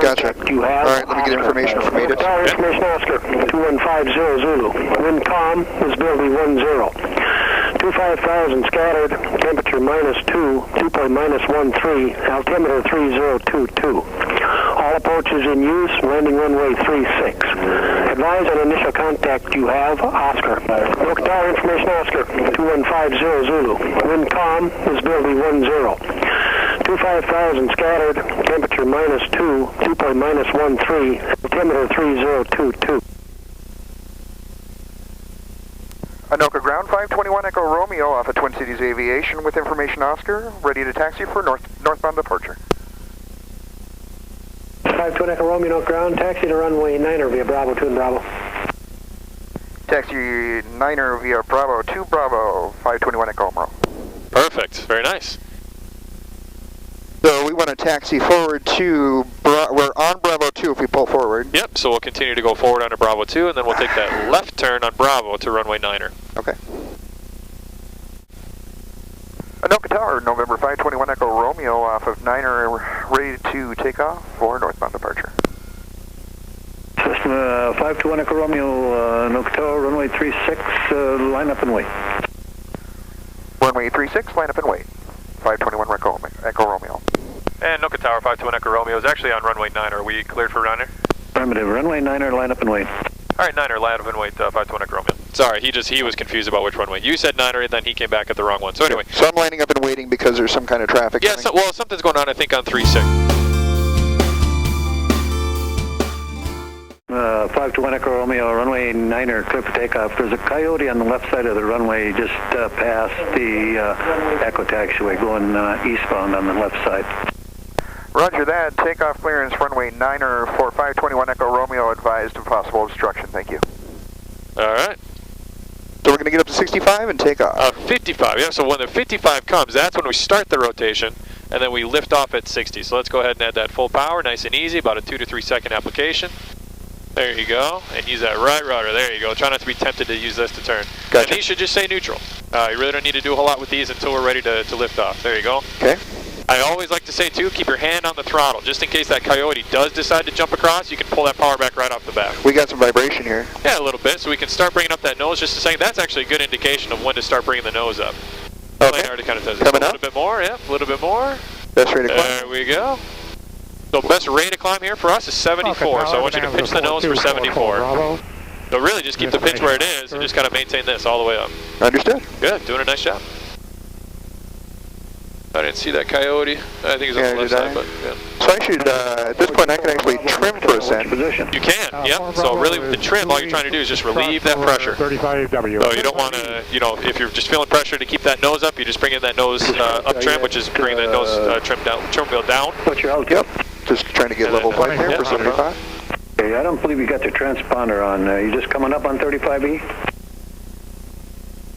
contact you have. All right, let me get information from ATIS. Tower information Oscar, 2150 Zulu. Wind calm, visibility 10. 25,000 scattered, temperature -2, dew point -13, altimeter 3022. All approaches in use, landing runway 36. Advise on initial contact you have, Oscar. Anoka Tower information Oscar, 2150 Zulu. Wind calm, visibility 10. 25,000 scattered, temperature -2, dew point -13, altimeter 3022. Anoka ground, 521 Echo Romeo off of Twin Cities Aviation with information Oscar, ready to taxi for northbound departure. 521 Echo Romeo, ground, taxi to runway 9er via Bravo 2 and Bravo. Taxi 9er via Bravo 2 Bravo, 521 Echo Romeo. Perfect, very nice. So we want to taxi forward to, we're on Bravo 2 if we pull forward. Yep, so we'll continue to go forward onto Bravo 2, and then we'll take that left turn on Bravo to runway 9er. Okay. Anoka Tower, November 521 Echo Romeo off of 9er, ready to take off for northbound departure. Cessna 521 Echo Romeo, Anoka Tower, runway 36, line up and wait. Runway 36, line up and wait. 521 Echo Romeo. And Anoka Tower, 521 Echo Romeo is actually on runway 9er. Are we cleared for 9er? Affirmative, runway 9er, line up and wait. All right, 9er, line up and wait, 521 Echo Romeo. Sorry, he was confused about which runway. You said 9er, and then he came back at the wrong one. So anyway. So I'm lining up and waiting because there's some kind of traffic. Yeah, well, something's going on, I think, on 36. 521 Echo Romeo, runway 9er, clear for takeoff. There's a coyote on the left side of the runway just past the Echo taxiway going eastbound on the left side. Roger that. Takeoff clearance runway 9er for 521 Echo Romeo, advised of possible obstruction. Thank you. All right. So we're going to get up to 65 and take off. 55, yeah, so when the 55 comes, that's when we start the rotation, and then we lift off at 60. So let's go ahead and add that full power, nice and easy, about a 2 to 3 second application. There you go, and use that right rudder. There you go. Try not to be tempted to use this to turn. Gotcha. And these should just stay neutral. You really don't need to do a whole lot with these until we're ready to lift off. There you go. Okay. I always like to say, too, keep your hand on the throttle. Just in case that coyote does decide to jump across, you can pull that power back right off the bat. We got some vibration here. Yeah, a little bit, so we can start bringing up that nose just a second. That's actually a good indication of when to start bringing the nose up. Okay. Already kind of does it. Coming so a up. little bit more, yeah, a little bit more. Best rate of climb. There we go. So best rate of climb here for us is 74, so I want you to pitch the nose for 74. So really just keep the pitch where it is and just kind of maintain this all the way up. Understood. Good, doing a nice job. I didn't see that coyote. I think it's on the left side, but yeah. So I should, at this point, I can actually trim for ascent. You can, yep. So really with the trim, all you're trying to do is just relieve that pressure. 35W. So you don't want to, you know, if you're just feeling pressure to keep that nose up, you just bring in that nose up trim, which is bringing that nose trim wheel down. What's your altitude? Yep. Just trying to get level flight here for 75. Okay, I don't believe you got the transponder on. You just coming up on 35E?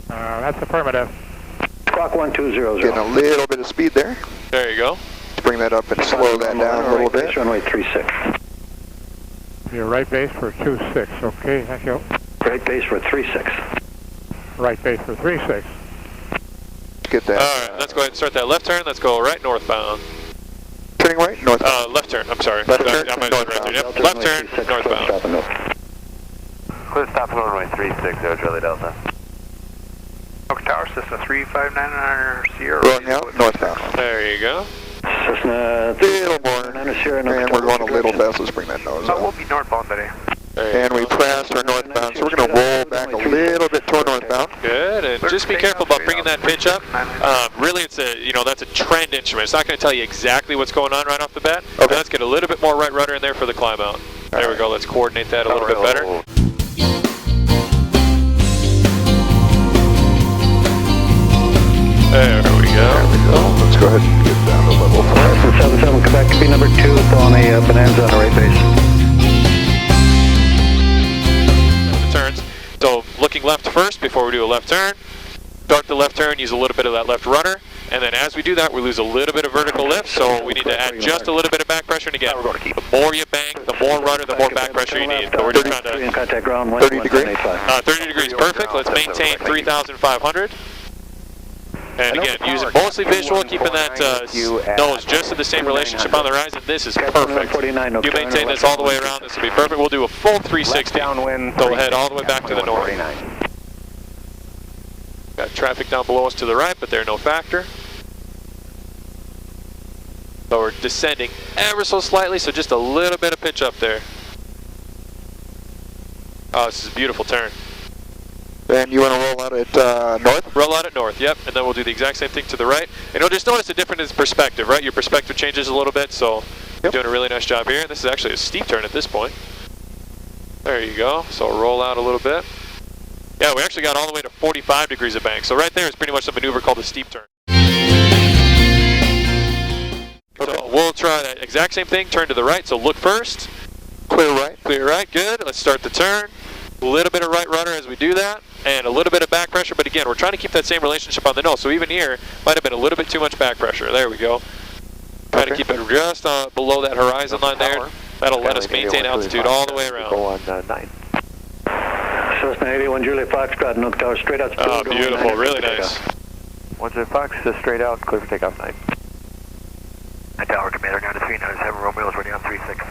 That's affirmative. Squawk 1200. Getting a little bit of speed there. There you go. Bring that up and slow that down a little bit. Runway 36. Your right base for 26. Okay, thank you. Right base for 36. Right base for 36. Get that. All right, let's go ahead and start that left turn. Let's go right northbound. Turning right, northbound. Left turn, I'm sorry. Left turn, I might have said right northbound. there. Yep. Left turn, northbound. Clear stop on runway 36, Charlie Delta. Anoka Tower, Cessna 359 Sierra. Rolling out, northbound. There you go. Cessna A little more. And we're going a little fast. Let's bring that nose We'll up. be northbound today. And we passed our northbound, so we're going to roll back a little bit toward northbound. Good, and just be careful about bringing that pitch up. Really, it's a, you know, that's a trend instrument. It's not going to tell you exactly what's going on right off the bat. Okay. Let's get a little bit more right rudder in there for the climb out. There we go. Let's coordinate that a little bit better. There we go. There we go. Let's go ahead and get down to level 5. 77, come back to be number 2 on a Bonanza on the right base. Turns. So looking left first before we do a left turn. Start the left turn, use a little bit of that left rudder, and then as we do that, we lose a little bit of vertical lift, so we need to add just a little bit of back pressure. And again, the more you bank, the more rudder, the more back pressure you need. So we're just trying to... Contact ground 30 degrees. 30 degrees, perfect. Let's maintain 3,500. And again, using mostly visual, keeping that nose just in the same relationship on the horizon. This is perfect. You maintain this all the way around, this will be perfect. We'll do a full 360. So we'll head all the way back to the north. Got traffic down below us to the right, but they're no factor. So we're descending ever so slightly, so just a little bit of pitch up there. Oh, this is a beautiful turn. And you want to roll out at north? Roll out at north, yep, and then we'll do the exact same thing to the right. And you'll just notice the difference in perspective, right? Your perspective changes a little bit, so you're doing a really nice job here. And this is actually a steep turn at this point. There you go, so roll out a little bit. Yeah, we actually got all the way to 45 degrees of bank, so right there is pretty much the maneuver called a steep turn. So we'll try that exact same thing, turn to the right, so look first. Clear right. Clear right, good. Let's start the turn. A little bit of right rudder as we do that, and a little bit of back pressure, but again, we're trying to keep that same relationship on the nose, so even here, might have been a little bit too much back pressure. There we go. Try to keep it just below that horizon line there. That'll let us maintain altitude all the way around. Go on 9. Cessna 81 Juliet Foxtrot, Anoka Tower, straight out. Oh, beautiful, really nice. 10 Fox, straight out, clear for takeoff 9. Tower, Commander 9397 Romeo is ready on 36.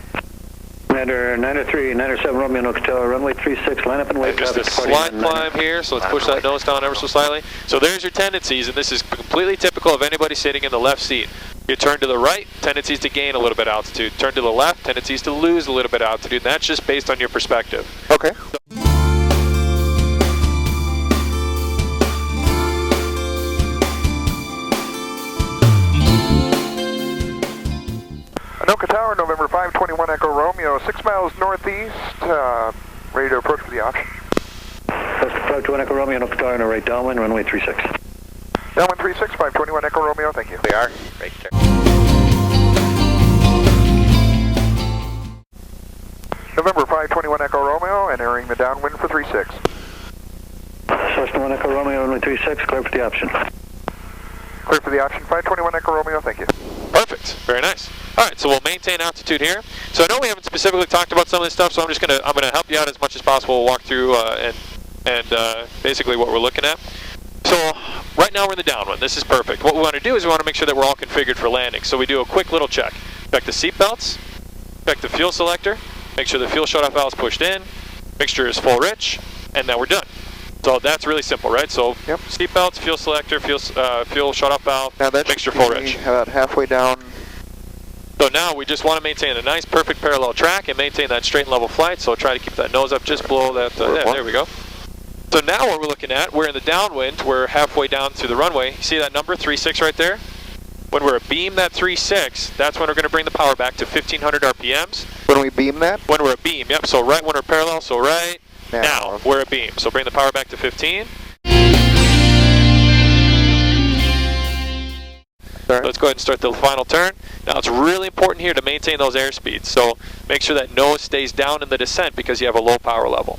Commander 9397 Romeo, Anoka Tower, runway 36, line up and wait. Just a slight climb here, so let's push that nose down ever so slightly. So there's your tendencies, and this is completely typical of anybody sitting in the left seat. You turn to the right, tendencies to gain a little bit of altitude. Turn to the left, tendencies to lose a little bit of altitude, and that's just based on your perspective. Okay. Anoka Tower, November 521 Echo Romeo, 6 miles northeast, ready to approach for the option. 521 Echo Romeo, Anoka Tower, no right downwind, runway 36. Downwind 36, 521 Echo Romeo, thank you. They are, right there. November 521 Echo Romeo, entering the downwind for 36. Cessna 1 Echo Romeo, runway 36, clear for the option. Clear for the option, 521 Echo Romeo, thank you. Perfect, very nice. All right, so we'll maintain altitude here. So I know we haven't specifically talked about some of this stuff, so I'm gonna help you out as much as possible. We'll walk through and basically what we're looking at. So right now we're in the downwind. This is perfect. What we want to do is we want to make sure that we're all configured for landing. So we do a quick little check. Check the seat belts, check the fuel selector, make sure the fuel shutoff valve is pushed in, mixture is full rich, and then we're done. So that's really simple, right? So seat belts, fuel selector, fuel shutoff valve, Now that's mixture full rich. About halfway down. So now we just want to maintain a nice, perfect parallel track and maintain that straight and level flight. So try to keep that nose up just below that. Yeah, there we go. So now what we're looking at, we're in the downwind. We're halfway down to the runway. See that number, 36 right there? When we're abeam that 36, that's when we're going to bring the power back to 1500 RPMs. When we beam that? When we're abeam, yep. So right when we're parallel, so right now we're abeam. So bring the power back to 15. So let's go ahead and start the final turn. Now it's really important here to maintain those airspeeds. So make sure that nose stays down in the descent because you have a low power level.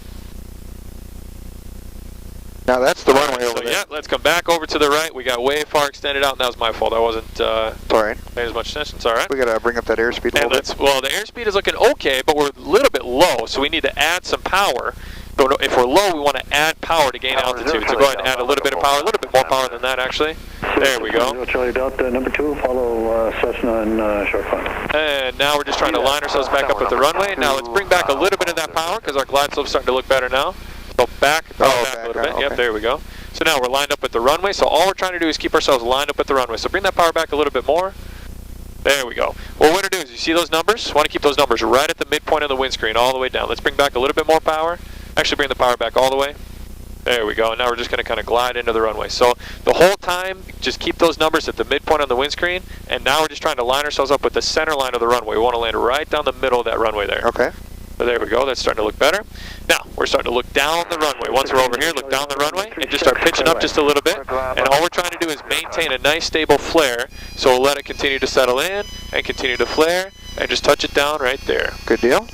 Now that's the runway over there. Yeah, let's come back over to the right. We got way far extended out, and that was my fault. I wasn't Sorry. paying as much attention. It's all right. We gotta bring up that airspeed a little bit. Well, the airspeed is looking okay, but we're a little bit low, so we need to add some power. But if we're low, we want to add power to gain altitude. So go ahead and add a little bit of power, a little bit more power than that, actually. There we go. Charlie Delta, number 2, follow Cessna and short climb. And now we're just trying to line ourselves back up at the runway. Now let's bring back a little bit of that power because our glide slope's starting to look better now. So back a little bit. Okay. Yep, there we go. So now we're lined up at the runway. So all we're trying to do is keep ourselves lined up at the runway. So bring that power back a little bit more. There we go. Well, what we're going to do is, you see those numbers? Want to keep those numbers right at the midpoint of the windscreen, all the way down. Let's bring back a little bit more power. Actually, bring the power back all the way. There we go. And now we're just going to kind of glide into the runway. So the whole time, just keep those numbers at the midpoint on the windscreen. And now we're just trying to line ourselves up with the center line of the runway. We want to land right down the middle of that runway there. Okay. So there we go. That's starting to look better. Now, we're starting to look down the runway. Once we're over here, look down the runway and just start pitching up just a little bit. And all we're trying to do is maintain a nice stable flare. So we'll let it continue to settle in and continue to flare and just touch it down right there. Good deal.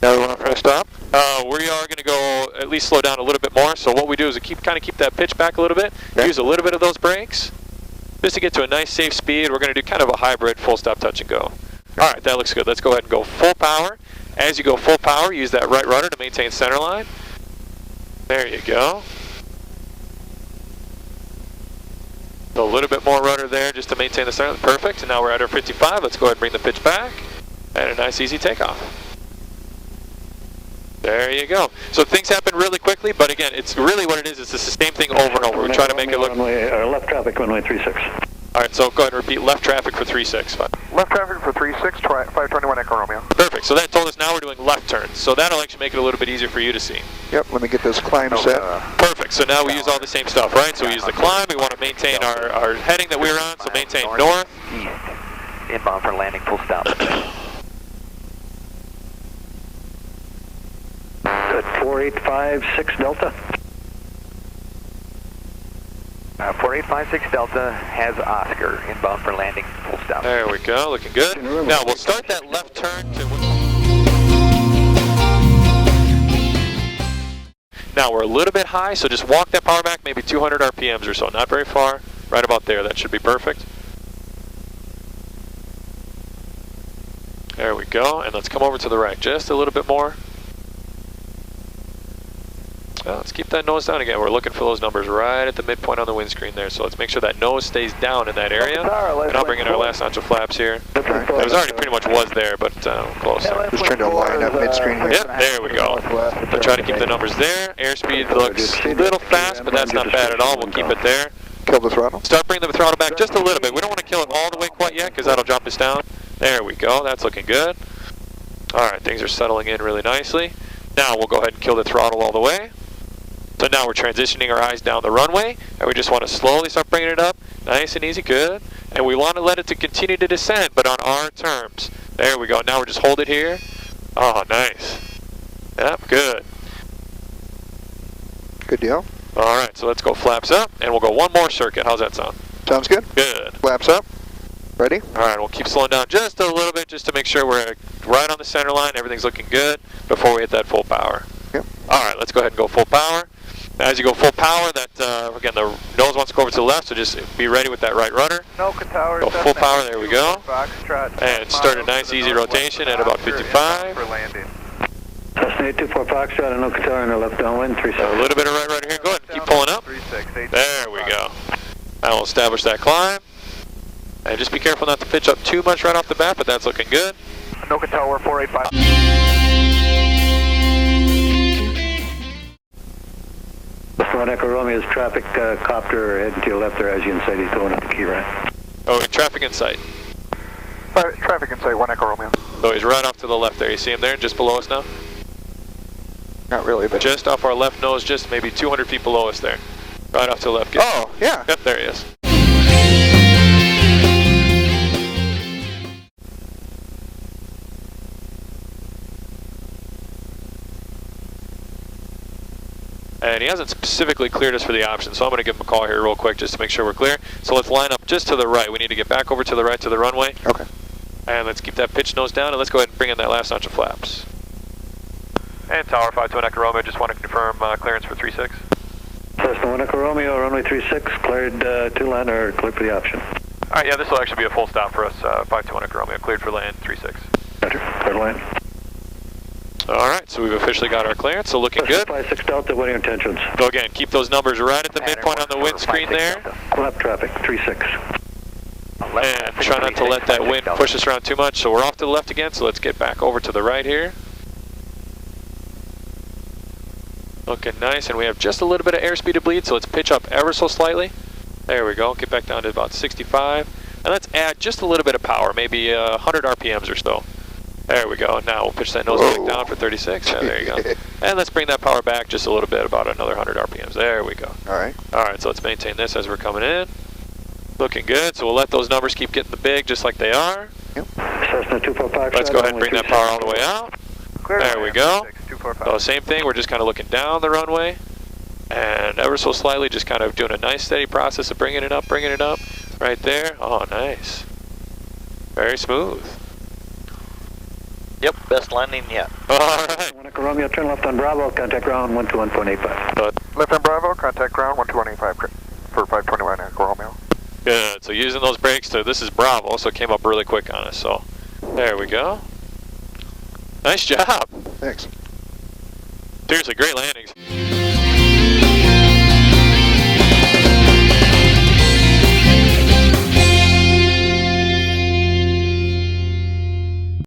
Now we want to press stop. We are going to go at least slow down a little bit more. So what we do is we kind of keep that pitch back a little bit. Okay. Use a little bit of those brakes just to get to a nice safe speed. We're going to do kind of a hybrid full stop touch and go. All right, that looks good. Let's go ahead and go full power. As you go full power, use that right rudder to maintain center line. There you go. So a little bit more rudder there just to maintain the start. Perfect. And now we're at our 55. Let's go ahead and bring the pitch back. And a nice easy takeoff. There you go. So things happen really quickly, but again, it's really what it is. It's the same thing over and over. We try to make it look... left traffic, runway 36. All right, so go ahead and repeat left traffic for 36. Left traffic for 36, 521 Echo Romeo. Perfect. So that told us now we're doing left turns. So that'll actually make it a little bit easier for you to see. Yep, let me get this climb set. Perfect. So now we use all the same stuff, right? So we use the climb. We want to maintain our heading that we were on, so maintain north. East. Inbound for landing, full stop. Good, 4856 Delta. 4856 Delta has Oscar, inbound for landing, full stop. There we go, looking good. Now we'll start that left turn to... Now we're a little bit high, so just walk that power back maybe 200 RPMs or so, not very far, right about there, that should be perfect. There we go, and let's come over to the right just a little bit more. Let's keep that nose down again. We're looking for those numbers right at the midpoint on the windscreen there. So let's make sure that nose stays down in that area. And I'll bring in our last notch of flaps here. It was already pretty much there, but close. Just trying to line up mid-screen here. Yep, there we go. So try to keep the numbers there. Airspeed looks a little fast, but that's not bad at all. We'll keep it there. Kill the throttle. Start bringing the throttle back just a little bit. We don't want to kill it all the way quite yet because that'll drop us down. There we go. That's looking good. All right, things are settling in really nicely. Now we'll go ahead and kill the throttle all the way. So now we're transitioning our eyes down the runway, and we just want to slowly start bringing it up, nice and easy, good. And we want to let it to continue to descend, but on our terms. There we go. Now we're just hold it here. Oh, nice. Yep, good. Good deal. All right, so let's go flaps up, and we'll go one more circuit. How's that sound? Sounds good. Good. Flaps up. Ready? All right, we'll keep slowing down just a little bit, just to make sure we're right on the center line. Everything's looking good before we hit that full power. Yep. All right, let's go ahead and go full power. As you go full power, again, the nose wants to go over to the left, so just be ready with that right rudder. Anoka Tower. Go full power, there we go. And start a nice easy rotation at about 55. For landing. Cessna 824 Foxtrot, Anoka Tower, and a left downwind, 36. A little bit of right rudder here. Go ahead and keep pulling up. There we go. Now we'll establish that climb. And just be careful not to pitch up too much right off the bat, but that's looking good. Anoka Tower 485. One Echo Romeo's traffic copter heading to your left there as you inside. He's going up the key right. Oh, traffic in sight. Traffic in sight, 1 Echo Romeo. So he's right off to the left there. You see him there, just below us now? Not really, but... Just off our left nose, just maybe 200 feet below us there. Right off to the left. Oh, yeah. Yep, there he is. And he hasn't specifically cleared us for the option, so I'm going to give him a call here real quick just to make sure we're clear. So let's line up just to the right. We need to get back over to the right to the runway. Okay. And let's keep that pitch nose down, and let's go ahead and bring in that last notch of flaps. And Tower 521 Echo Romeo, just want to confirm clearance for 36. Cessna 1 Echo Romeo, runway 36, cleared to land or cleared for the option. All right, yeah, this will actually be a full stop for us. 521 Echo Romeo, cleared for land 36. Roger, cleared land. All right, so we've officially got our clearance, so looking good. 56 Delta, what are your intentions? So again, keep those numbers right at the midpoint on the windscreen there. Left traffic, 36. And try not to let that wind push us around too much. So we're off to the left again, so let's get back over to the right here. Looking nice, and we have just a little bit of airspeed to bleed, so let's pitch up ever so slightly. There we go, get back down to about 65. And let's add just a little bit of power, maybe 100 RPMs or so. There we go. Now we'll pitch that nose back down for 36. Yeah, there you go. And let's bring that power back just a little bit, about another 100 RPMs. There we go. All right. All right, so let's maintain this as we're coming in. Looking good. So we'll let those numbers keep getting the big just like they are. Yep. Cessna 245. Let's go ahead and bring that power all the way out. There we go. So same thing. We're just kind of looking down the runway. And ever so slightly just kind of doing a nice steady process of bringing it up right there. Oh, nice. Very smooth. Yep, best landing yet. All right. 1 Echo Romeo, turn left on Bravo, contact ground 121.85. Left on Bravo, contact ground 121.85 for 521 Echo Romeo. Good. So using those brakes this is Bravo, so it came up really quick on us. So there we go. Nice job. Thanks. Seriously, great landings.